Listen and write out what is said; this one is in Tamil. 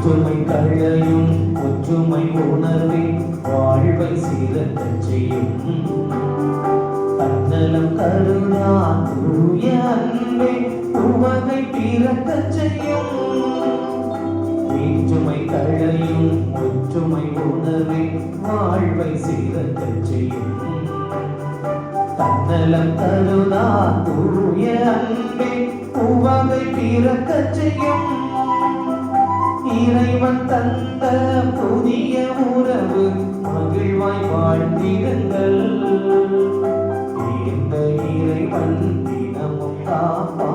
வேற்றுமை களையும் ஒற்றுமை உணர்வே வாழ்வை சீரத்தச் செய்யும். தன்னலம் கருணா தூய அன்பே உவகை பிறக்கச் செய்யும். வேற்றுமை களையும் ஒற்றுமை உணர்வே வாழ்வை சீரத்தச் செய்யும். தன்னலம் கருணா தூய அன்பே உவகை பிறக்கச் செய்யும். இறைவன் தந்த புதிய உறவு மகிழ்வாய் வாழ்ந்திடுங்கள். இந்த இறைவன் தினமும் காப்பார்.